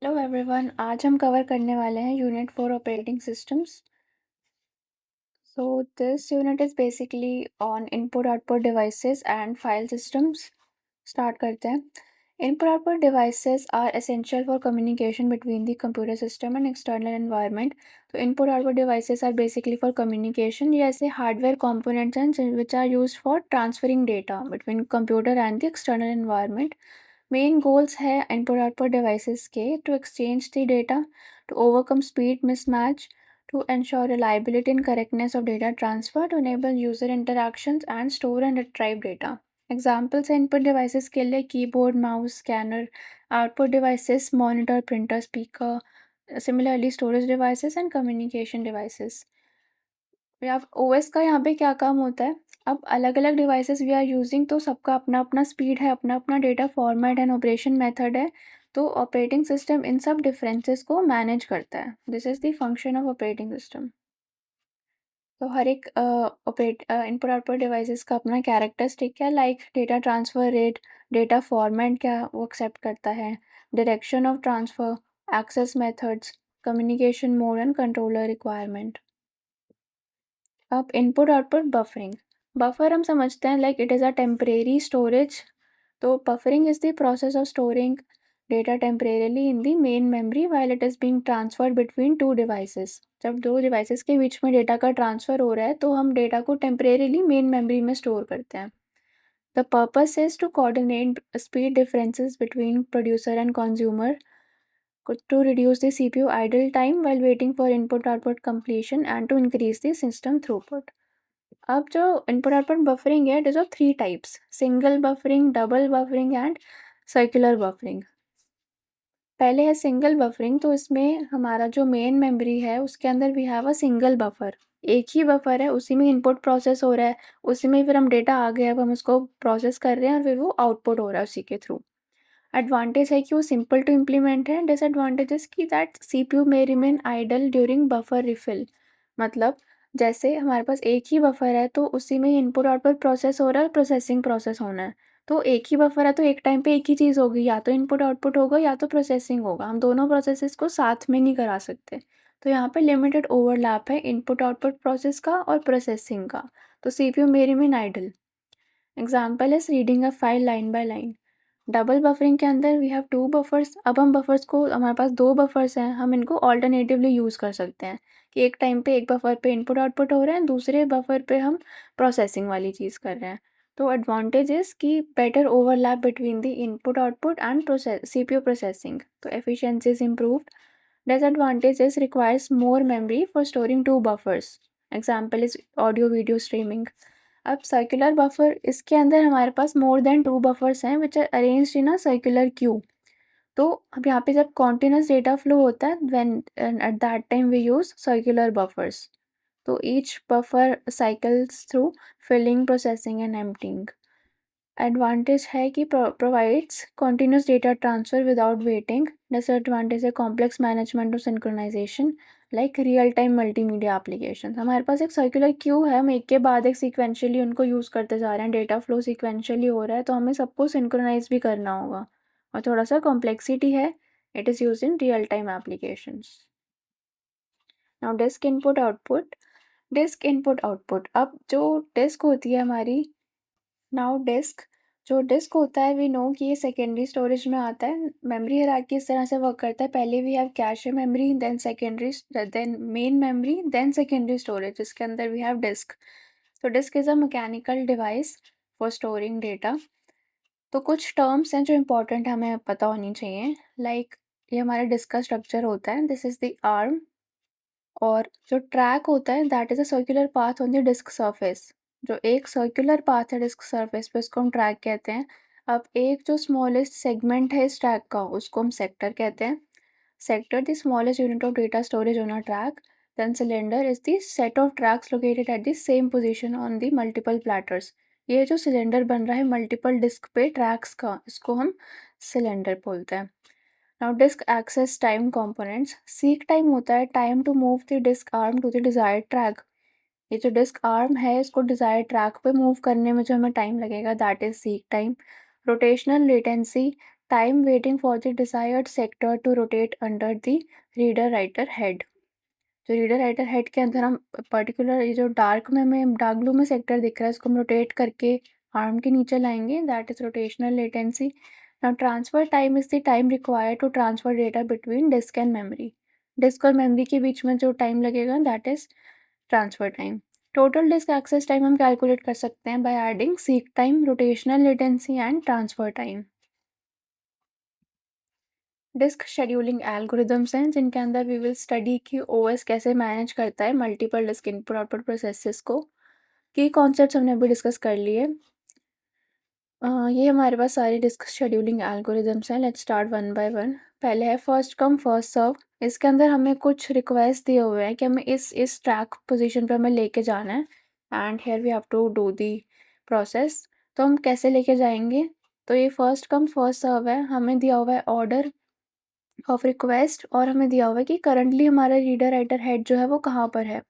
Hello everyone, आज हम cover करने वाले हैं unit for operating systems. So this unit is basically on input output devices and file systems. Start करते हैं। Input output devices are essential for communication between the computer system and external environment. तो input output devices are basically for communication. ये ऐसे hardware components हैं which are used for transferring data between computer and the external environment. Main goals है input output devices के to exchange the data, to overcome speed mismatch, to ensure reliability and correctness of data transfer, to enable user interactions and store and retrieve data. Examples हैं input devices के लिए keyboard, mouse, scanner, output devices, monitor, printer, speaker, similarly storage devices and communication devices. या OS का यहाँ पे क्या काम होता है? अब अलग अलग डिवाइसेस वी आर यूजिंग, तो सबका अपना अपना स्पीड है, अपना अपना data format and operation method है। तो ऑपरेटिंग सिस्टम इन सब डिफरेंसेस को मैनेज करता है। This is the function of operating system. तो हर एक इनपुट आउटपुट डिवाइसेस का अपना कैरेक्टरिस्टिक है, like data transfer rate, data format क्या वो एक्सेप्ट करता है, direction of transfer, access methods, communication mode and controller requirement. अब इनपुट आउटपुट बफरिंग। बफर हम समझते हैं like it is a temporary storage. तो buffering is the process of storing data temporarily in the main memory while it is being transferred between two devices. जब दो devices के बीच में data का ट्रांसफ़र हो रहा है तो हम डेटा को टेम्परेरीली मेन मेमोरी में स्टोर करते हैं। The purpose is to coordinate speed differences between producer and consumer, to reduce the CPU idle time while waiting for input output completion and to increase the system throughput. अब जो input output buffering है, it is of 3 types: single buffering, double buffering and circular buffering. पहले है single buffering. तो इसमें हमारा जो main memory है उसके अंदर we have a single buffer. एक ही बफर है, उसी में इनपुट प्रोसेस हो रहा है, उसी में फिर हम डेटा आ गया, अब हम उसको प्रोसेस कर रहे हैं और फिर वो आउटपुट हो रहा है उसी के थ्रू। एडवांटेज है कि वो सिंपल टू इम्प्लीमेंट है। डिसएडवांटेजेस की that CPU may remain idle during buffer refill. मतलब जैसे हमारे पास एक ही बफर है तो उसी में इनपुट आउटपुट प्रोसेस हो रहा है और प्रोसेसिंग प्रोसेस होना है। तो एक ही बफर है तो एक टाइम पे एक ही चीज़ होगी, या तो इनपुट आउटपुट होगा या तो प्रोसेसिंग होगा। हम दोनों प्रोसेसेस को साथ में नहीं करा सकते। तो यहाँ पे लिमिटेड ओवरलैप है इनपुट आउटपुट प्रोसेस का और प्रोसेसिंग का। तो CPU may remain idle. Example is reading a file line by line. Double buffering के अंदर वी हैव टू बफर्स। अब हम बफर्स को, हमारे पास दो बफर्स हैं, हम इनको ऑल्टरनेटिवली यूज़ कर सकते हैं कि एक टाइम पे एक बफर पे इनपुट आउटपुट हो रहा है, दूसरे बफर पे हम प्रोसेसिंग वाली चीज़ कर रहे हैं। तो एडवांटेज इज़ कि better overlap between the input output and process CPU processing, तो efficiency is improved. Disadvantages requires more memory for storing two buffers. Example is audio video streaming. अब सर्कुलर बफर, इसके अंदर हमारे पास मोर देन टू बफर्स हैं which are arranged in a circular queue. तो अब यहाँ पे जब कॉन्टिन्यूस डेटा फ्लो होता है when at that time we use circular buffers. तो each buffer cycles through filling, processing and emptying. Advantage है कि provides continuous data transfer without waiting. Disadvantage है कॉम्प्लेक्स मैनेजमेंट और synchronisation, like real time multimedia application. हमारे पास एक circular queue है, हम एक के बाद एक सीक्वेंशियली उनको यूज़ करते जा रहे हैं, डेटा फ्लो सीक्वेंशियली हो रहा है, तो हमें सबको सिंक्रोनाइज भी करना होगा और थोड़ा सा कॉम्प्लेक्सिटी है। It is use in real time applications. Now disk input output. Disk input output, अब जो डिस्क होती है हमारी, नाउ डिस्क, जो डिस्क होता है वी नो कि ये सेकेंडरी स्टोरेज में आता है। मेमोरी हायरार्की इस तरह से वर्क करता है, पहले we have cache memory, then secondary, then main memory, then secondary storage, जिसके अंदर वी हैव डिस्क। तो disk is a mechanical device for storing data. तो कुछ टर्म्स हैं जो इंपॉर्टेंट हमें पता होनी चाहिए, लाइक ये हमारे डिस्क का स्ट्रक्चर होता है, दिस इज़ द आर्म। और जो ट्रैक होता है that is a circular path on the disk surface. जो एक सर्कुलर पाथ है डिस्क सरफेस पे उसको हम ट्रैक कहते हैं। अब एक जो स्मॉलेस्ट सेगमेंट है इस ट्रैक का उसको हम सेक्टर कहते हैं। Sector the smallest unit of data storage on a track. Then cylinder is the set of tracks located at the same position on the multiple platters. ये जो सिलेंडर बन रहा है मल्टीपल डिस्क पे ट्रैक्स का, इसको हम सिलेंडर बोलते हैं। Now disk access time components. Seek time होता है time to move the disk arm to the desired track. ये जो डिस्क आर्म है इसको डिजायर्ड ट्रैक पे मूव करने में जो हमें टाइम लगेगा that is seek time. Rotational latency, time waiting for the desired sector to rotate under the reader writer head. जो रीडर राइटर हेड के अंदर हम पर्टिकुलर ये जो डार्क में हमें डार्क ब्लू में सेक्टर दिख रहा है इसको हम रोटेट करके आर्म के नीचे लाएंगे, that is rotational latency. Now transfer time is the time required to transfer data between disk and memory. Disk और मेमोरी के बीच में जो टाइम लगेगा that is transfer time. Total disk access time हम कैलकुलेट कर सकते हैं by adding seek time, rotational latency and transfer time. Disk scheduling algorithms हैं जिनके अंदर वी विल स्टडी कि ओएस कैसे मैनेज करता है multiple disc input output processes को। की कॉन्सेप्ट्स हमने अभी डिस्कस कर लिए। ये हमारे पास सारी डिस्क शेड्यूलिंग एल्गोरिदम्स हैं। Let's start one by one. पहले है फर्स्ट कम फर्स्ट सर्व। इसके अंदर हमें कुछ रिक्वेस्ट दिए हुए हैं कि हमें इस ट्रैक पोजीशन पे हमें लेके जाना है and here we have to do the process. तो हम कैसे लेके जाएंगे? तो ये फर्स्ट कम फर्स्ट सर्व है। हमें दिया हुआ है ऑर्डर ऑफ रिक्वेस्ट और हमें दिया हुआ है कि करंटली हमारा रीडर राइटर हेड जो है वो कहाँ पर है।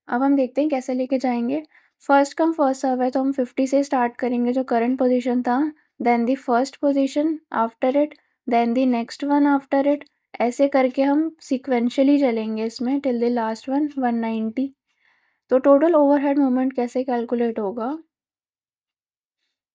अब हम देखते हैं कैसे लेके जाएंगे। फर्स्ट कम फर्स्ट सर्व है तो हम 50 से स्टार्ट करेंगे जो करंट पोजीशन था, then the first position after it, then the next one after it. ऐसे करके हम सिक्वेंशियली चलेंगे इसमें टिल द लास्ट वन 190। तो टोटल ओवरहेड मोमेंट कैसे कैलकुलेट होगा?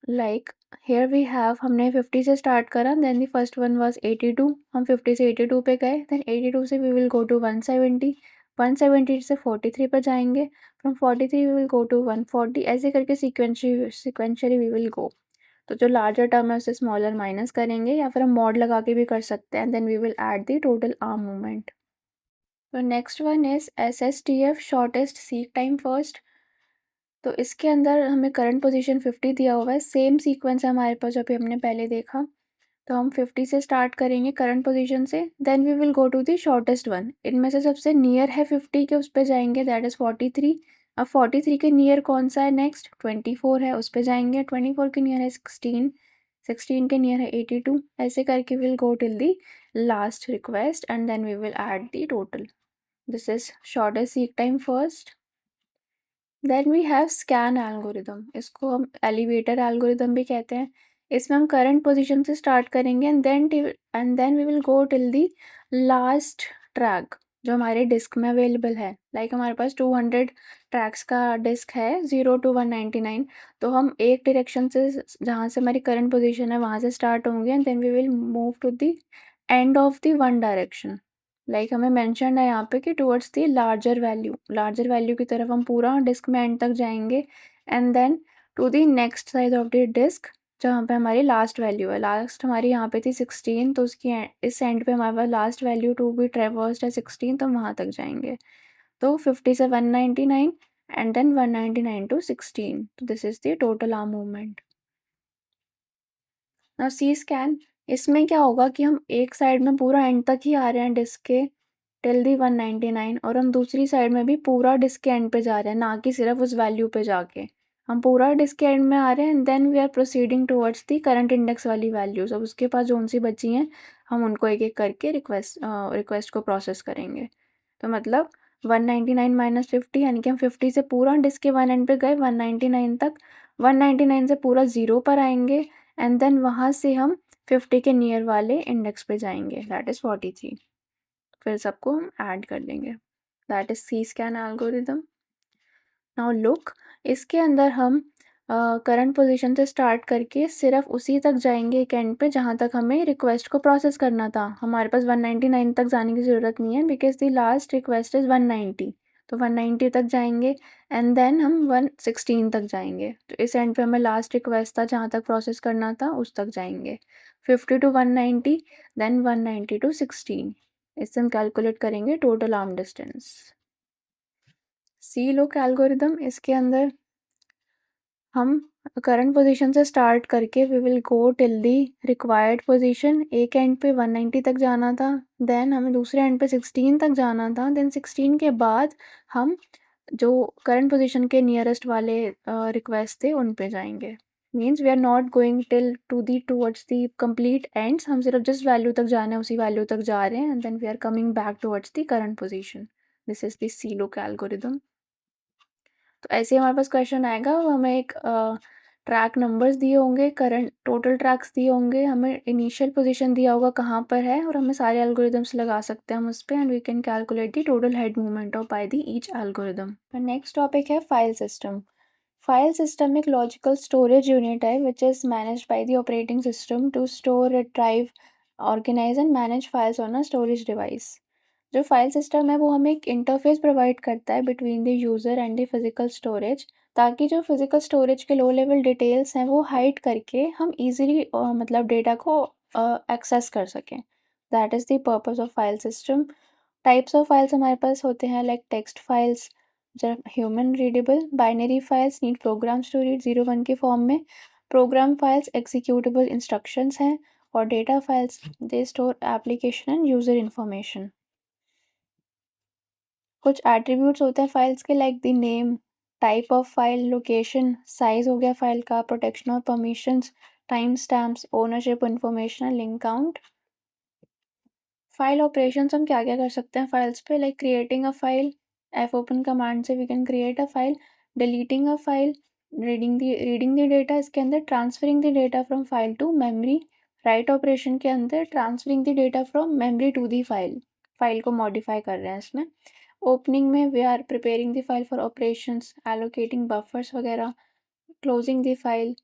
लाइक हेयर वी हैव, हमने 50 से स्टार्ट करा, then the first one was 82। हम 50 से 82 पे गए, देन 82 से वी विल गो टू 170, 170 से 43 पर जाएंगे, from 43 we will go to 140। ऐसे करके सिक्वेंशियली वी विल गो। तो जो लार्जर टर्म है उसे स्मॉलर माइनस करेंगे या फिर हम मॉड लगा के भी कर सकते हैं, then we will add the total arm movement. तो next one is SSTF, shortest seek time first. तो इसके अंदर हमें करंट पोजीशन 50 दिया हुआ है, सेम सीक्वेंस है हमारे पास जो अभी हमने पहले देखा। तो हम 50 से स्टार्ट करेंगे करंट पोजीशन से, then we will go to the shortest one. इनमें से सबसे नियर है 50 के, उस पर जाएंगे, दैट इज़ 43। अब 43 के नियर कौन सा है? नेक्स्ट 24 है, उस पर जाएंगे। 24 के नियर है 16, 16 के नियर है 82। ऐसे करके will go till the last request and then we will add the total. This is shortest seek time first. Then we have scan algorithm, इसको हम एलिवेटर एल्गोरिदम भी कहते हैं। इसमें हम करंट पोजीशन से स्टार्ट करेंगे and then we will go till the last track जो हमारे डिस्क में अवेलेबल है। लाइक हमारे पास 200 ट्रैक्स का डिस्क है 0 to 199। तो हम एक डायरेक्शन से जहाँ से हमारी करंट पोजीशन है वहाँ से स्टार्ट होंगे and then we will move to the end of the one direction. Like हमें मेंशन है यहाँ पे कि टुवर्ड्स दी लार्जर वैल्यू की तरफ हम पूरा डिस्क में एंड तक जाएंगे and then to the next side of the disk जहाँ पे हमारी लास्ट वैल्यू है। लास्ट हमारी यहाँ पे थी 16, तो उसकी इस एंड पे हमारे पास last value to be traversed है 16, तो वहाँ तक जाएंगे। तो 50 से 199 एंड देन 199 to 16। तो this is the total arm movement. Now C scan, इसमें क्या होगा कि हम एक साइड में पूरा एंड तक ही आ रहे हैं डिस्क के टिल दी 199 और हम दूसरी साइड में भी पूरा डिस्क के एंड पे जा रहे हैं, ना कि सिर्फ उस वैल्यू पे जाके। हम पूरा डिस्क के एंड में आ रहे हैं and then we are proceeding towards the current index वाली वैल्यूज। अब उसके पास जोन सी बची हैं हम उनको एक एक करके रिक्वेस्ट को प्रोसेस करेंगे। तो मतलब 199 माइनस 50 यानी कि हम 50 से पूरा डिस्क के वन एंड पे गए 199 तक, 199 से पूरा ज़ीरो पर आएंगे एंड देन वहाँ से हम 50 के नियर वाले इंडेक्स पे जाएंगे, दैट इज़ 43। फिर सबको हम ऐड कर देंगे, that is C scan algorithm. Now look, इसके अंदर हम करंट पोजीशन से स्टार्ट करके सिर्फ उसी तक जाएंगे एक एंड पे जहाँ तक हमें रिक्वेस्ट को प्रोसेस करना था। हमारे पास 199 तक जाने की ज़रूरत नहीं है because the last request is 190। तो 190 तक जाएंगे एंड देन हम 116 तक जाएंगे। तो इस एंड पे हमें लास्ट रिक्वेस्ट था जहाँ तक प्रोसेस करना था उस तक जाएंगे। 50 to 190, देन 190 to 16। इससे हम कैलकुलेट करेंगे total arm distance. C look algorithm, इसके अंदर हम करंट पोजीशन से स्टार्ट करके we will go till the required position. एक एंड पे 190 तक जाना था, देन हमें दूसरे एंड पे 16 तक जाना था, देन 16 के बाद हम जो करंट पोजीशन के नियरेस्ट वाले रिक्वेस्ट थे उन पे जाएंगे। Means we are not going till to the towards the complete ends, हम सिर्फ जिस वैल्यू तक जाना है उसी वैल्यू तक जा रहे हैं and then we are coming back towards the current position. This is the C look algorithm. तो ऐसे ही हमारे पास क्वेश्चन आएगा, वो हमें एक ट्रैक नंबर्स दिए होंगे, करंट टोटल ट्रैक्स दिए होंगे, हमें इनिशियल पोजीशन दिया होगा कहाँ पर है, और हमें सारे एल्गोरिदम्स लगा सकते हैं हम उस पे, and we can calculate the total head movement of by the each algorithm. Next topic है फाइल सिस्टम। फाइल सिस्टम एक लॉजिकल स्टोरेज यूनिट है which is managed by the operating system to store, retrieve, organise and manage files on a storage device. जो file system है वो हमें एक interface provide करता है between the user and the physical storage, ताकि जो फिजिकल स्टोरेज के लो लेवल डिटेल्स हैं वो हाइड करके हम इजीली मतलब डेटा को एक्सेस कर सकें। That is the purpose of file system. Types of files हमारे पास होते हैं लाइक टेक्स्ट फाइल्स, जो human readable, binary files need programs to read 0 1 के फॉर्म में, प्रोग्राम फाइल्स एग्जीक्यूटेबल इंस्ट्रक्शंस हैं, और data files they store application and user information. कुछ एट्रीब्यूट्स होते हैं फाइल्स के like the name, type of file, location, size हो गया फाइल का, प्रोटेक्शन और permissions, time stamps, ownership information, link count. File operations हम क्या क्या कर सकते हैं फाइल्स पे, like creating a file, F open command से we can create a file, deleting a file, reading the data, इसके अंदर transferring the data from file to memory, write operation के अंदर transferring the data from memory to the file, file को modify कर रहे हैं इसमें। ओपनिंग में we are preparing the file for operations, allocating buffers वगैरह, closing the file,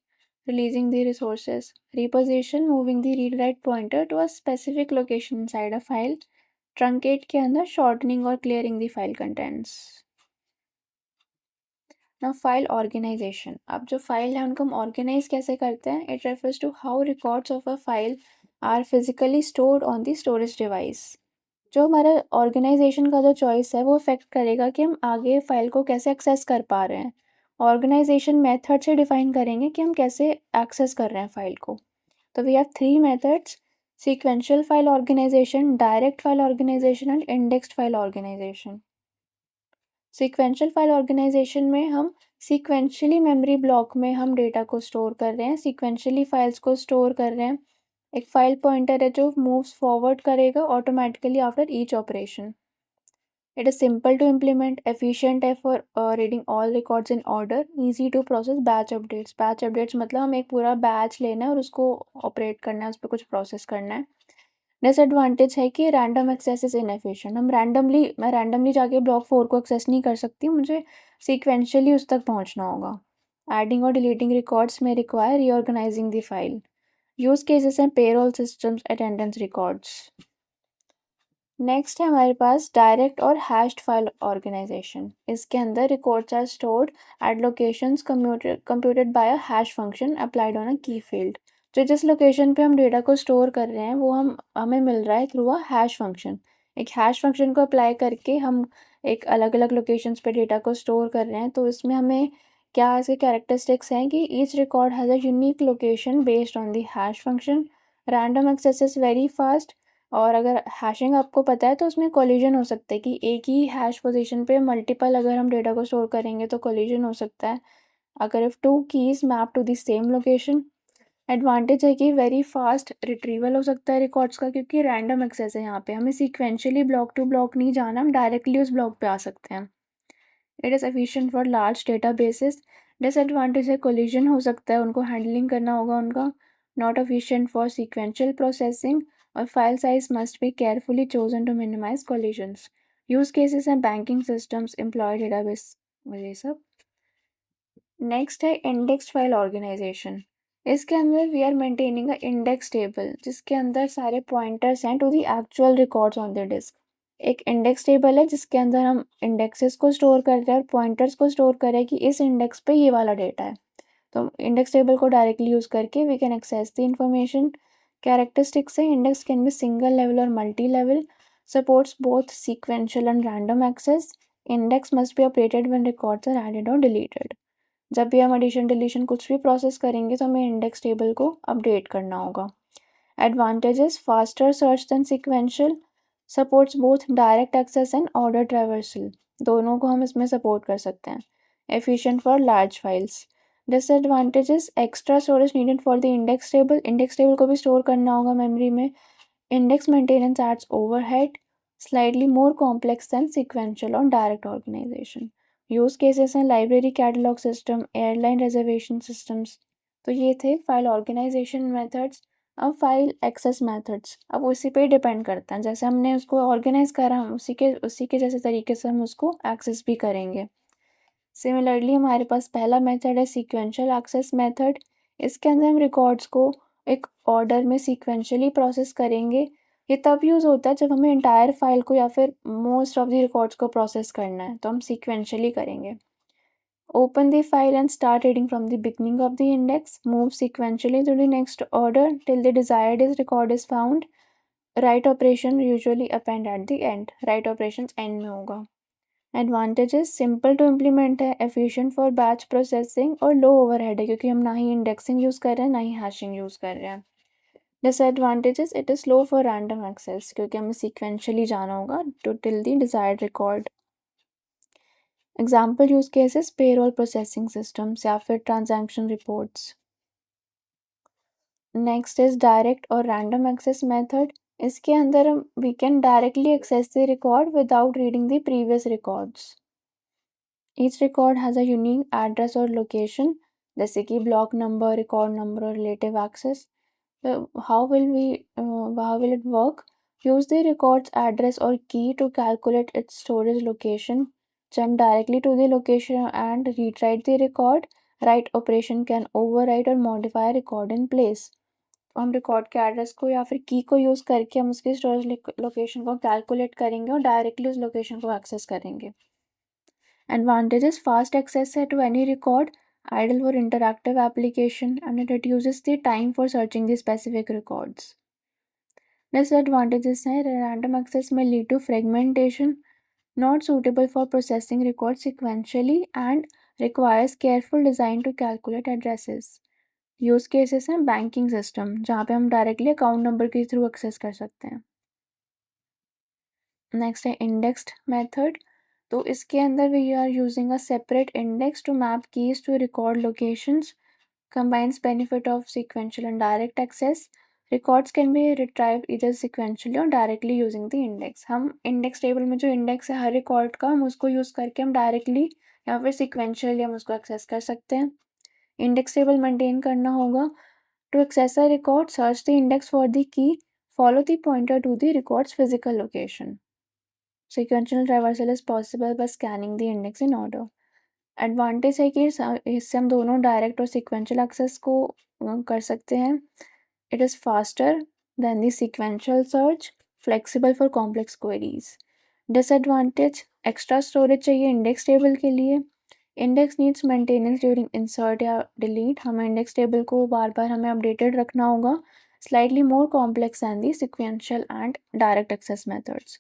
releasing the resources, reposition, moving the read write pointer to a specific location inside a file, truncate के अंदर shortening और clearing the file contents। now file organization, अब जो file है उनको हम organise कैसे करते हैं, it refers to how records of a file are physically stored on the storage device. जो हमारा ऑर्गेनाइजेशन का जो चॉइस है वो इफेक्ट करेगा कि हम आगे फाइल को कैसे एक्सेस कर पा रहे हैं। ऑर्गेनाइजेशन मेथड से डिफाइन करेंगे कि हम कैसे एक्सेस कर रहे हैं फाइल को। तो we have 3 methods: sequential file organisation, direct file organisation and indexed file organisation. Sequential file organisation में हम सीक्वेंशियली मेमोरी ब्लॉक में हम डेटा को स्टोर कर रहे हैं, सीक्वेंशियली फाइल्स को स्टोर कर रहे हैं। एक फाइल पॉइंटर है जो मूव्स फॉरवर्ड करेगा automatically after each operation. It is simple to implement, efficient है for reading all records in order, easy to process batch updates। batch updates मतलब हम एक पूरा बैच लेना है और उसको ऑपरेट करना है, उस पर कुछ प्रोसेस करना है। डिसएडवांटेज है कि रैंडम एक्सेस इज इनएफिशिएंट, मैं रैंडमली जाके ब्लॉक 4 को एक्सेस नहीं कर सकती, मुझे सीक्वेंशियली उस तक पहुंचना होगा। एडिंग और डिलीटिंग रिकॉर्ड्स में require reorganising the file. Use cases हैं payroll systems, attendance records. Next है हमारे पास डायरेक्ट और हैश्ड फाइल ऑर्गेनाइजेशन। इसके अंदर records are stored at locations computed by a hash function applied on a key field. जो जिस लोकेशन पे हम डेटा को स्टोर कर रहे हैं वो हमें मिल रहा है थ्रू अ हैश फंक्शन। एक हैश फंक्शन को अप्लाई करके हम एक अलग अलग लोकेशंस पे डेटा को स्टोर कर रहे हैं। तो इसमें हमें क्या इसके कैरेक्टरिस्टिक्स हैं कि each record has a unique location based on the hash function, random access is very fast, और अगर हैशिंग आपको पता है तो उसमें कोलिजन हो सकता है कि एक ही हैश पोजीशन पे मल्टीपल अगर हम डेटा को स्टोर करेंगे तो कोलिजन हो सकता है अगर if 2 keys map to the same location. Advantage है कि वेरी फास्ट रिट्रीवल हो सकता है रिकॉर्ड्स का, क्योंकि रैंडम एक्सेस है, यहाँ पे हमें सीक्वेंशियली ब्लॉक टू ब्लॉक नहीं जाना, हम डायरेक्टली उस ब्लॉक पे आ सकते हैं। It is efficient for large databases. Disadvantage है कोलिजन हो सकता है, उनको हैंडलिंग करना होगा उनका। Not efficient for sequential processing, और file size must be carefully chosen to minimise collisions. Use cases हैं बैंकिंग सिस्टम्स, एम्प्लॉय डेटाबेस, ये सब। नेक्स्ट है इंडेक्स्ड फाइल ऑर्गेनाइजेशन। इसके अंदर we are maintaining a index table जिसके अंदर सारे पॉइंटर्स हैं to the actual records on the disc. एक इंडेक्स टेबल है जिसके अंदर हम इंडेक्सेस को स्टोर कर रहे हैं और पॉइंटर्स को स्टोर कर रहे हैं कि इस इंडेक्स पे ये वाला डेटा है। तो इंडेक्स टेबल को डायरेक्टली यूज़ करके we can access the information. Characteristics है index can be single level और multi level, supports both sequential and random access. Index must be updated when records are added और deleted. जब भी हम addition deletion कुछ भी process करेंगे तो हमें इंडेक्स टेबल को अपडेट करना होगा। Advantages: faster search than sequential, supports both direct access and order traversal, दोनों को हम इसमें सपोर्ट कर सकते हैं। Efficient for large files. Disadvantages: extra storage needed for the index table को भी स्टोर करना होगा मेमोरी में। Index maintenance adds overhead, slightly more complex than sequential or direct organization. Use cases हैं library catalogue system, airline reservation systems, तो ये थे file organisation methods. अब फाइल एक्सेस मेथड्स, अब उसी पे डिपेंड करता है, जैसे हमने उसको ऑर्गेनाइज करा हम उसी के जैसे तरीके से हम उसको एक्सेस भी करेंगे। सिमिलरली हमारे पास पहला मेथड है सीक्वेंशियल एक्सेस मेथड। इसके अंदर हम रिकॉर्ड्स को एक ऑर्डर में सीक्वेंशियली प्रोसेस करेंगे। ये तब यूज़ होता है जब हमें इंटायर फाइल को या फिर मोस्ट ऑफ द रिकॉर्ड्स को प्रोसेस करना है, तो हम सीक्वेंशियली करेंगे। Open the file and start reading from the beginning of the index. Move sequentially to the next order till the desired record is found. Write operation usually append at the end. Write operations end में होगा. Advantages: simple to implement है, efficient for batch processing और low overhead है क्योंकि हम ना ही indexing use कर रहे हैं ना ही hashing यूज़ कर रहे हैं. Disadvantages: it is slow for random access क्योंकि हमें sequentially जाना होगा to till the desired record. Example use cases payroll processing systems या फिर transaction reports. Next is direct और रैंडम एक्सेस मेथड। इसके अंदर हम we can directly access the record without reading the previous records. Each record has a unique address और location, जैसे कि block number, record number और relative access. How will it work? Use the record's address और key to calculate its storage location. Jump directly to the location and retwrite the record. Write operation can overwrite or modify a record in place. तो हम record के address को या फिर की को use करके हम उसकी स्टोरेज लोकेशन को कैलकुलेट करेंगे और डायरेक्टली उस लोकेशन को एक्सेस करेंगे। एडवांटेजेस: फास्ट एक्सेस है to any record, ideal for interactive application and it reduces the time for searching the specific records. Disadvantages हैं: रैंडम एक्सेस में lead to fragmentation, not suitable for processing records sequentially and requires careful design to calculate addresses. Use cases हैं banking system, जहाँ पे हम directly account number के through access कर सकते हैं। नेक्स्ट है इंडेक्स्ड मेथड। तो इसके अंदर we are using a separate index to map keys to record locations, combines benefit of sequential and direct access. Records can be retrieved either sequentially or directly using the index. हम index table में जो index है हर record का, हम उसको use करके हम directly या फिर सिक्वेंशियली हम उसको एक्सेस कर सकते हैं। इंडेक्स टेबल मेंटेन करना होगा। To access a record, search the index for the key, follow the pointer to the record's physical location. Sequential traversal is possible by scanning the index in order. Advantage है कि इससे हम दोनों direct और sequential access को कर सकते हैं। It is faster than the sequential search, flexible for complex queries. Disadvantage: extra storage चाहिए इंडेक्स टेबल के लिए, index needs maintenance during insert या डिलीट, हमें इंडेक्स टेबल को बार बार हमें अपडेटेड रखना होगा। Slightly more complex than the sequential and direct access methods.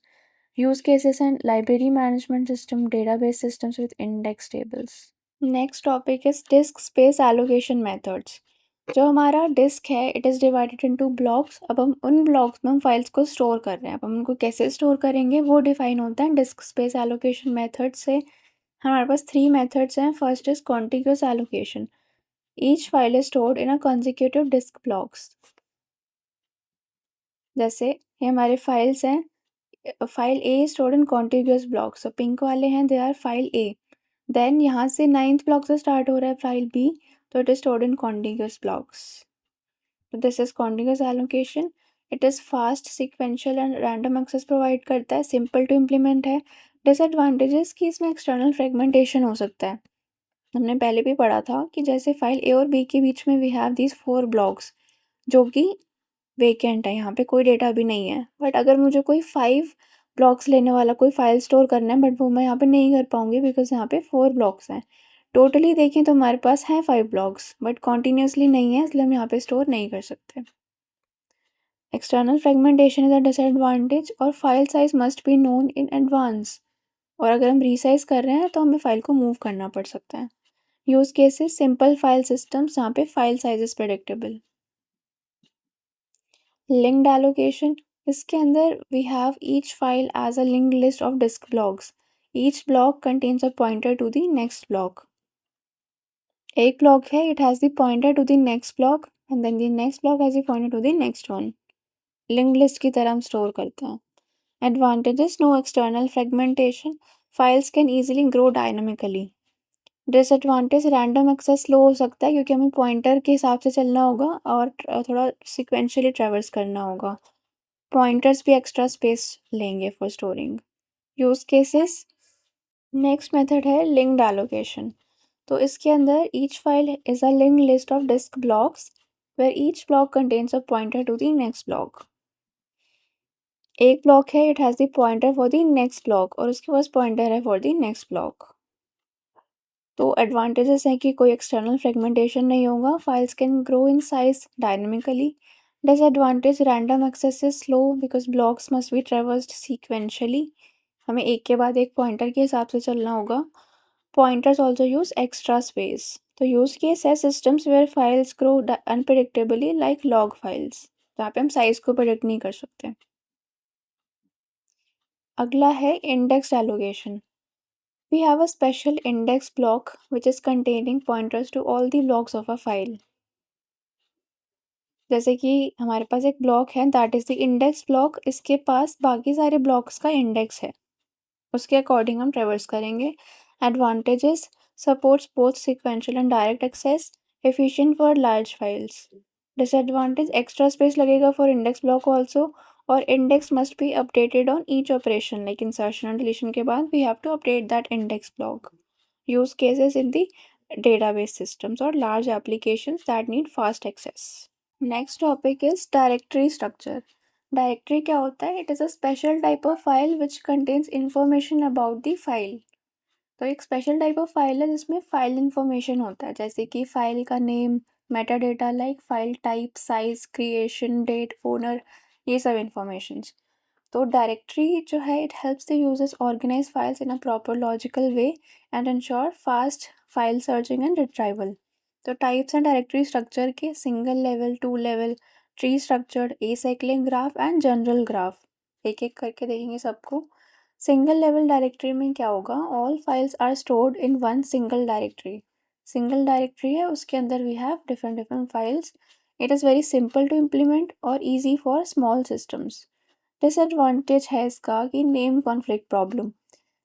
Use cases and library management system, database systems with index tables. Next topic is disk space allocation methods. जो हमारा disc है it is divided into blocks. अब हम उन blocks में हम files को store कर रहे हैं, अब हम उनको कैसे स्टोर करेंगे वो डिफाइन होता है डिस्क स्पेस एलोकेशन मेथड से। हमारे पास 3 मेथड्स हैं। First is contiguous allocation. Each file is stored in a consecutive disk blocks. जैसे ये हमारे फाइल्स हैं, file A is stored in contiguous blocks, तो पिंक वाले हैं they are file A. Then यहाँ से 9th ब्लॉक से स्टार्ट हो रहा है फाइल बी, तो it is stored in contiguous blocks. तो this is contiguous allocation. It is fast, sequential and random access provide करता है, सिंपल टू इम्प्लीमेंट है। डिसएडवांटेजेस कि इसमें एक्सटर्नल फ्रेगमेंटेशन हो सकता है। हमने पहले भी पढ़ा था कि जैसे फाइल ए और बी के बीच में वी हैव दीज 4 ब्लॉक्स जो कि वेकेंट है, यहाँ पे कोई डेटा भी नहीं है। बट अगर मुझे कोई 5 ब्लॉक्स लेने वाला कोई फाइल स्टोर करना है, बट वो मैं यहाँ पे नहीं कर पाऊँगी बिकॉज यहाँ पे 4 ब्लॉक्स हैं। टोटली देखें तो हमारे पास हैं 5 ब्लॉक्स, बट कॉन्टीन्यूसली नहीं है, इसलिए हम यहाँ पे स्टोर नहीं कर सकते। External fragmentation is a disadvantage और file size must be known in advance, और अगर हम रीसाइज कर रहे हैं तो हमें फाइल को मूव करना पड़ सकता है। Use cases: simple file systems जहाँ पे file size is predictable. Linked allocation, इसके अंदर we have each file as a linked list of disk blocks. Each block contains a pointer to the next block. एक block है, it has the pointer to the next block and then the next block has the pointer to the next one. Linked list की तरह हम store करते हैं। Advantages: no external fragmentation, files can easily grow dynamically. Disadvantage random access slow हो सकता है क्योंकि हमें पॉइंटर के हिसाब से चलना होगा और थोड़ा सीक्वेंशियली ट्रैवर्स करना होगा। पॉइंटर्स भी एक्स्ट्रा स्पेस लेंगे for storing. Use cases. Next method है लिंक्ड एलोकेशन। तो इसके अंदर each file is a linked list of disk blocks where each block contains a pointer to the next block. एक block है, it has the pointer for the next block और उसके पास pointer है for the next block. तो advantages हैं कि कोई एक्सटर्नल फ्रेगमेंटेशन नहीं होगा, files can grow in size dynamically. Disadvantage random access is slow because blocks must be traversed sequentially. हमें एक के बाद एक पॉइंटर के हिसाब से चलना होगा। Pointers also use extra space. तो यूज केस है systems where files grow unpredictably like log files, जहाँ पे हम साइज को प्रिडिक्ट नहीं कर सकते। अगला है index allocation. We have a special index block which is containing pointers to all the blocks of a file. जैसे कि हमारे पास एक ब्लॉक है that is the index block, इसके पास बाकी सारे ब्लॉक्स का इंडेक्स है, उसके अकॉर्डिंग हम ट्रेवर्स करेंगे। Advantages supports both sequential and direct access, efficient for large files. Disadvantage extra space लगेगा फॉर इंडेक्स ब्लॉक ऑल्सो और index must be updated on each operation like insertion and deletion के बाद we have to update that index block. use cases in the database systems or large applications that need fast access. Next topic is directory structure. Directory क्या होता है? It is a special type of file which contains information about the file. तो एक special type of file है जिसमें file information होता है, जैसे कि फाइल का name, meta data like file type, size, creation date, owner, ये सब इंफॉर्मेशंस। तो डायरेक्टरी जो है it helps the users organize files in a proper logical way and ensure fast file searching and retrieval. तो types and directory structure के single level, two level, tree structured, acyclic graph and general graph. एक एक करके देखेंगे सबको। Single level directory में क्या होगा? All files are stored in one single directory. Single directory है, उसके अंदर we have different different files. It is very simple to implement और easy for small systems. Disadvantage है इसका कि नेम कॉन्फ्लिक्ट प्रॉब्लम,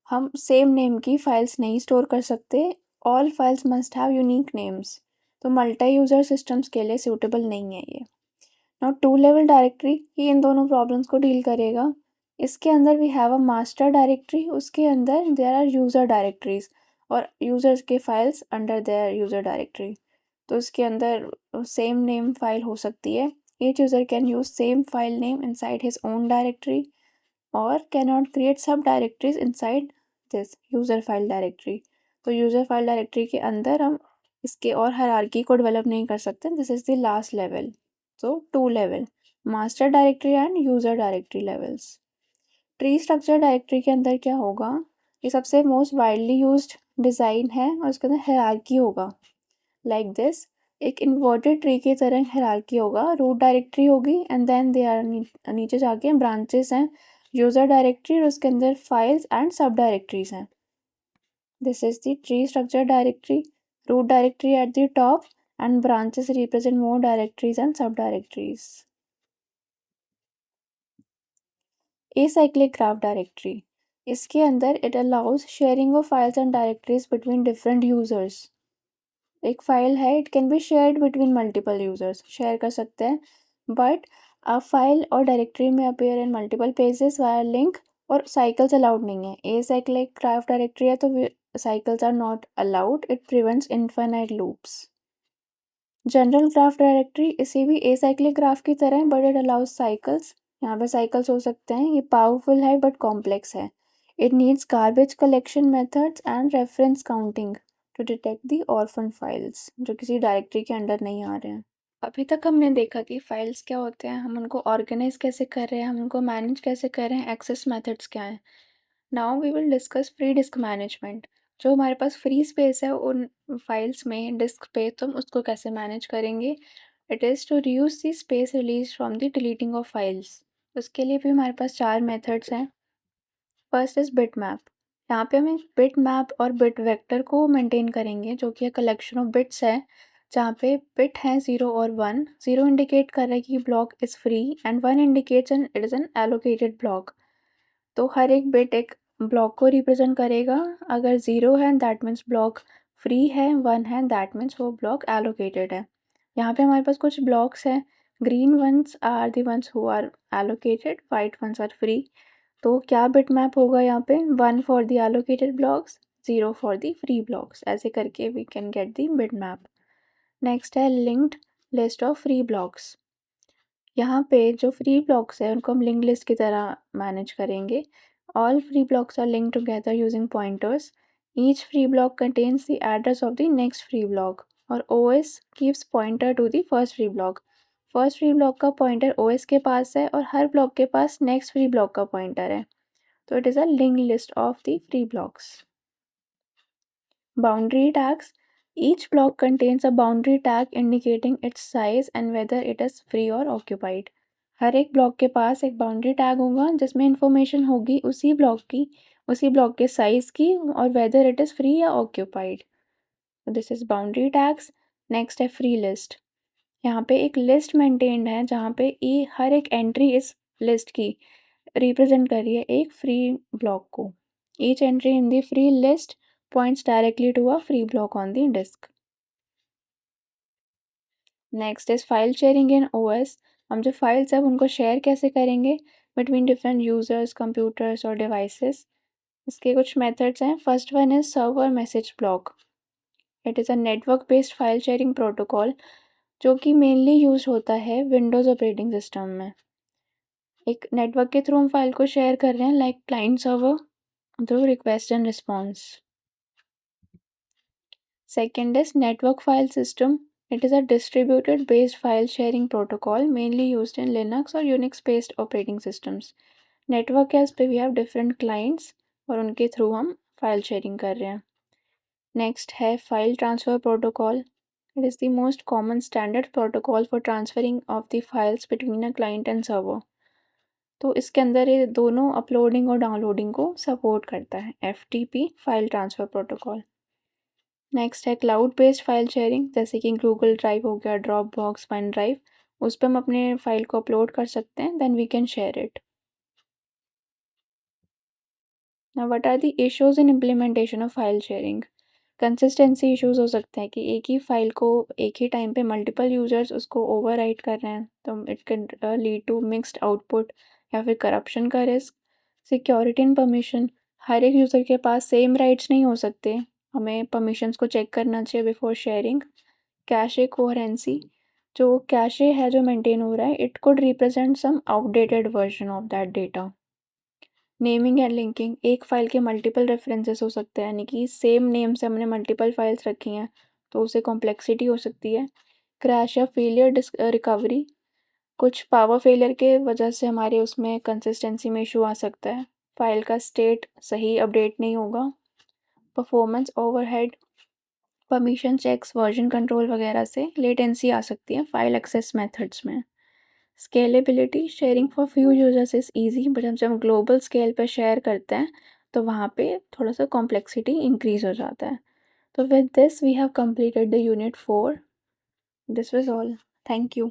हम सेम नेम की files नहीं स्टोर कर सकते। All files must have unique names, तो मल्टी यूज़र सिस्टम्स के लिए सूटेबल नहीं है ये। नाउ टू लेवल डायरेक्टरी ये इन दोनों प्रॉब्लम्स को डील करेगा। इसके अंदर we have a master directory, उसके अंदर देयर आर यूज़र डायरेक्टरीज और यूज़र्स के files under their user directory. तो इसके अंदर सेम नेम फाइल हो सकती है। Each user can use same file name inside his own directory और cannot create sub directories inside this user file directory. तो यूज़र फाइल डायरेक्टरी के अंदर हम इसके और हायरार्की को डेवलप नहीं कर सकते। This is the last level. So two level, master directory and user directory levels. Tree structure directory के अंदर क्या होगा? ये सबसे मोस्ट वाइडली यूज्ड डिज़ाइन है और इसके अंदर हायरार्की होगा लाइक दिस। एक इन्वर्टेड ट्री की तरह हायरार्की होगा। रूट डायरेक्टरी होगी एंड देन दे आर नीचे जाके ब्रांचेस हैं, यूज़र डायरेक्टरी और उसके अंदर फाइल्स एंड सब डायरेक्टरीज हैं। This is the tree structure directory, root directory at the top and branches represent more directories and subdirectories. Acyclic graph directory, इसके अंदर it allows sharing of files and directories between different users. एक file है, it can be shared between multiple users, share कर सकते हैं, but a file और directory में appear in multiple pages via link और साइकिल्स अलाउड नहीं है। ए साइक्लिक ग्राफ डायरेक्टरी है तो cycles are not allowed, it prevents infinite loops. General graph directory इसे भी ए साइक्लिक ग्राफ की तरह है बट इट अलाउज साइकिल्स। यहाँ पे साइकिल्स हो सकते हैं। ये पावरफुल है बट कॉम्प्लेक्स है। It needs garbage collection methods and reference counting to detect the orphan files जो किसी डायरेक्टरी के अंडर नहीं आ रहे हैं। अभी तक हमने देखा कि फाइल्स क्या होते हैं, हम उनको ऑर्गेनाइज कैसे कर रहे हैं, हम उनको मैनेज कैसे कर रहे हैं, एक्सेस मेथड्स क्या हैं। Now we will discuss free disk management. जो हमारे पास फ्री स्पेस है उन फाइल्स में डिस्क पे, तो हम उसको कैसे मैनेज करेंगे। It is to reduce the space release from the deleting of files. उसके लिए भी हमारे पास चार मेथड्स हैं। First is bit map. यहाँ पे हम एक बिट मैप और बिट वेक्टर को मेंटेन करेंगे जो कि कलेक्शन ऑफ बिट्स है, जहाँ पे बिट हैं 0 और 1। 0 इंडिकेट कर रहा है कि block is free and 1 indicates an it is an allocated block. तो हर एक बिट एक ब्लॉक को रिप्रेजेंट करेगा। अगर 0 है दैट मीन्स ब्लॉक फ्री है 1 है, दैट मीन्स वो ब्लॉक एलोकेटेड है। यहाँ पे हमारे पास कुछ ब्लॉक्स हैं, green ones are the ones who are allocated, white ones are free. तो क्या बिट मैप होगा यहाँ पे? 1 for the allocated blocks, 0 for the free blocks. ऐसे करके we can get the bit map. Next है linked list of free blocks. यहाँ पे जो फ्री ब्लॉक्स है उनको हम लिंक लिस्ट की तरह मैनेज करेंगे। All free blocks are linked together using pointers. Each free block contains the address of the next free block और OS keeps pointer to the first free block. First free block का pointer OS के पास है और हर ब्लॉक के पास नेक्स्ट फ्री ब्लॉक का पॉइंटर है। तो it is a linked list of the free blocks. Boundary tags. Each block contains a boundary tag indicating its size and whether it is free or occupied. हर एक block के पास एक boundary tag होगा जिसमें information होगी उसी block की, उसी block के साइज की और वेदर इट इज़ फ्री या occupied. This is boundary tags. Next है फ्री लिस्ट। यहाँ पे एक लिस्ट मेंटेन्ड है जहाँ पे हर एक एंट्री इस लिस्ट की रिप्रेजेंट कर रही है एक फ्री ब्लॉक को। Each entry in the free list points directly to a free block on the disk. Next is file sharing in OS. हम जो फाइल्स हैं उनको शेयर कैसे करेंगे बिटवीन डिफरेंट यूजर्स, कंप्यूटर्स और डिवाइसेस। इसके कुछ मेथड्स हैं। First one is server message block. It is a network based file sharing protocol जो कि मेनली यूज होता है विंडोज़ ऑपरेटिंग सिस्टम में। एक नेटवर्क के थ्रू हम फाइल को शेयर कर रहे हैं, like client server through request and response. Second is network file system. It is a distributed based file sharing protocol mainly used in Linux or Unix based operating systems. Network है, इस पे we have different clients और उनके through हम file sharing कर रहे हैं। Next है file transfer protocol. It is the most common standard protocol for transferring of the files between a client and server. तो इसके अंदर ये दोनों अपलोडिंग और डाउनलोडिंग को सपोर्ट करता है, FTP file transfer protocol. Next है क्लाउड बेस्ड फाइल शेयरिंग, जैसे कि गूगल ड्राइव हो गया, ड्रॉप बॉक्स, वन ड्राइव। उस पर हम अपने फाइल को अपलोड कर सकते हैं, then we can share it. Now what are the issues in implementation of file sharing? Consistency issues हो सकते हैं कि एक ही फाइल को एक ही टाइम पे मल्टीपल यूजर्स उसको ओवरराइट कर रहे हैं, तो it can lead to mixed output या फिर करप्शन का रिस्क। सिक्योरिटी एंड परमिशन, हर एक यूज़र के पास सेम राइट्स नहीं हो सकते, हमें परमिशंस को चेक करना चाहिए बिफोर शेयरिंग। कैशे कोहेरेंसी, जो कैशे है जो मेंटेन हो रहा है, it could represent some outdated version of that data. Naming and linking, एक फ़ाइल के मल्टीपल रेफरेंसेस हो सकते हैं, यानी कि सेम नेम से हमने मल्टीपल फाइल्स रखी हैं तो उससे कॉम्प्लेक्सिटी हो सकती है। क्रैश या फेलियर रिकवरी, कुछ पावर फेलियर के वजह से हमारे उसमें कंसिस्टेंसी में इशू आ सकता है, फाइल का स्टेट सही अपडेट नहीं होगा। Performance overhead, permission checks, version control वगैरह से लेटेंसी आ सकती है फाइल एक्सेस मेथड्स में। Scalability, sharing for few users is easy, but जब हम ग्लोबल स्केल पे शेयर करते हैं तो वहाँ पे थोड़ा सा कॉम्प्लेक्सिटी इंक्रीज हो जाता है। तो with this we have completed the unit 4. This was all. Thank you.